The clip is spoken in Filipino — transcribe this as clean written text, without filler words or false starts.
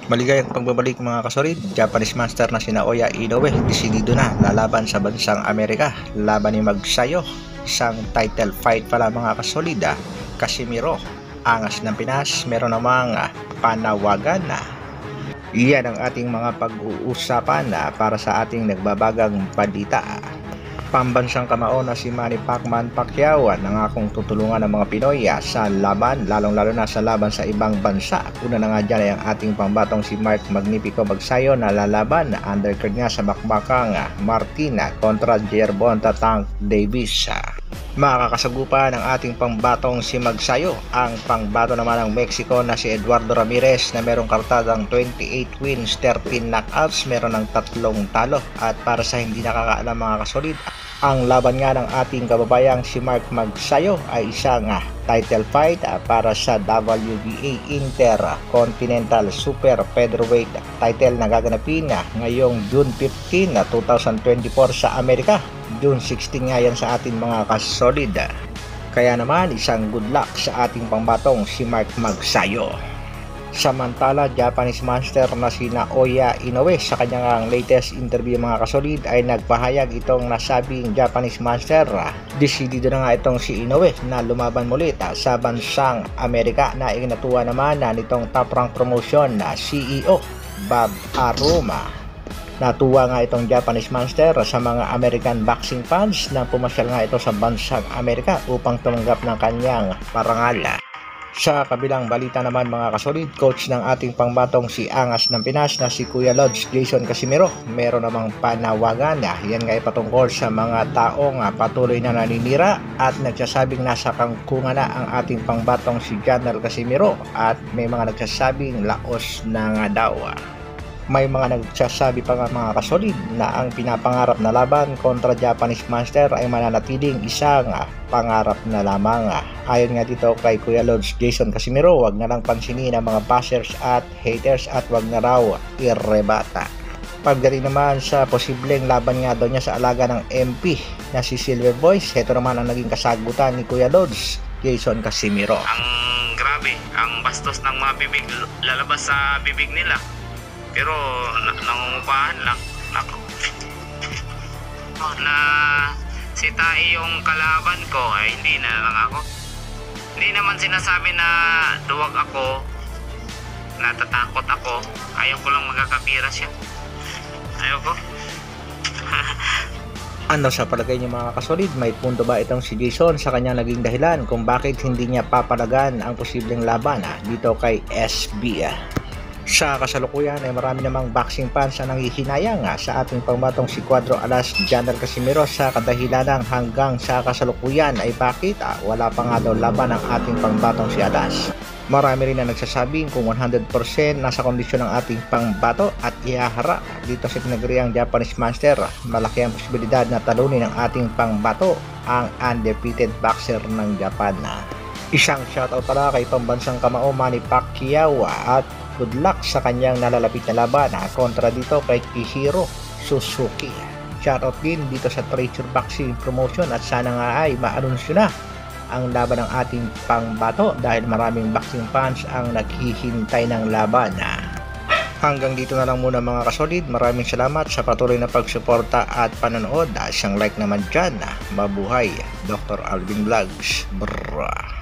Maligayang pagbabalik mga kasolid, Japanese master na sina Oya Inoue desidido na lalaban sa bansang Amerika laban ni Magsayo. Isang title fight pala mga kasolid. Casimiro, angas ng Pinas, meron namang panawagan na. Iyan ang ating mga pag-uusapan para sa ating nagbabagang balita. Pambansang kamao na si Manny Pacquiao nangakong tutulungan ng mga Pinoy sa laban, lalong-lalo na sa laban sa ibang bansa. Una na nga dyan ay ang ating pambatong si Mark Magnifico Magsayo na lalaban undercard nga sa bakbakang Martina kontra Gervonta Tank Davis. Makakasagupa ng ating pangbatong si Magsayo ang pangbato naman ng Mexico na si Eduardo Ramirez na merong kartadang 28 wins, 13 knockouts, meron ng 3 talo. At para sa hindi nakakaalam mga kasolid, ang laban nga ng ating kababayang si Mark Magsayo ay isang title fight para sa WBA Intercontinental Super Featherweight title na gaganapin ngayong June 15, 2024 sa Amerika. June 16 nga yan sa ating mga kasolid. Kaya naman isang good luck sa ating pangbatong si Mark Magsayo. Samantala, Japanese master na sina Oya Inoue sa kanyang latest interview mga kasolid ay nagpahayag itong nasabing Japanese master. Desidido na nga itong si Inoue na lumaban mulit sa bansang Amerika na iginatuwa naman nitong top rank promotion na CEO Bob Aruma. Natuwa nga itong Japanese master sa mga American boxing fans na pumasyal nga ito sa bansang Amerika upang tumanggap ng kanyang parangal. Sa kabilang balita naman mga kasolid, coach ng ating pangbatong si Angas ng Pinas na si Kuya Lods Jason Casimiro, meron namang panawagan. Yan nga ipatungkol sa mga taong patuloy na naninira at nagsasabing nasa kangkungan na ang ating pangbatong si General Casimiro at may mga nagsasabing laos na nga daw. May mga nagsasabi pa nga mga kasolid na ang pinapangarap na laban kontra Japanese master ay mananatiling isang pangarap na lamang. Ayon nga dito kay Kuya Lods Jason Casimiro, wag na lang pansinin ang mga bashers at haters at wag na raw irebata. Pagdating naman sa posibleng laban nga daw niya sa alaga ng MP na si Silver Boys, ito naman ang naging kasagutan ni Kuya Lods Jason Casimiro. Ang grabe, ang bastos ng mga bibig lalabas sa bibig nila. Pero nangungupahan lang. Nako. Na si Tai yung kalaban ko ay hindi na lang ako. Hindi naman sinasabi na duwag ako, natatakot ako. Ayaw ko lang magkakapira siya. Ayaw ko. Ano sa palagay niyo mga kasolid, may punto ba itong si Jason sa kanyang naging dahilan kung bakit hindi niya papalagan ang posibleng laban dito kay SB? Sa kasalukuyan ay marami namang boxing fans na nanghihinayang sa ating pangbatong si Cuadro Alas General Casimiro sa kadahilanang hanggang sa kasalukuyan ay bakit wala pa nga daw laban ang ating pangbatong si Alas. Marami rin na nagsasabing kung 100% nasa kondisyon ng ating pangbato at ihaharap dito sa pinagriang Japanese master, malaki ang posibilidad na talunin ng ating pangbato ang undefeated boxer ng Japan. Isang shoutout pala kay pambansang kamao Manny Pacquiao at good luck sa kanyang nalalapit na laban kontra dito kay Kihiro Suzuki. Shoutout din dito sa Treasure Boxing Promotion at sana nga ay maanunsyo na ang laban ng ating pangbato dahil maraming boxing fans ang naghihintay ng laban. Hanggang dito na lang muna mga kasolid. Maraming salamat sa patuloy na pagsuporta at panonood. Isang like naman dyan. Mabuhay, Dr. Alvin Vlogs. Brrrr.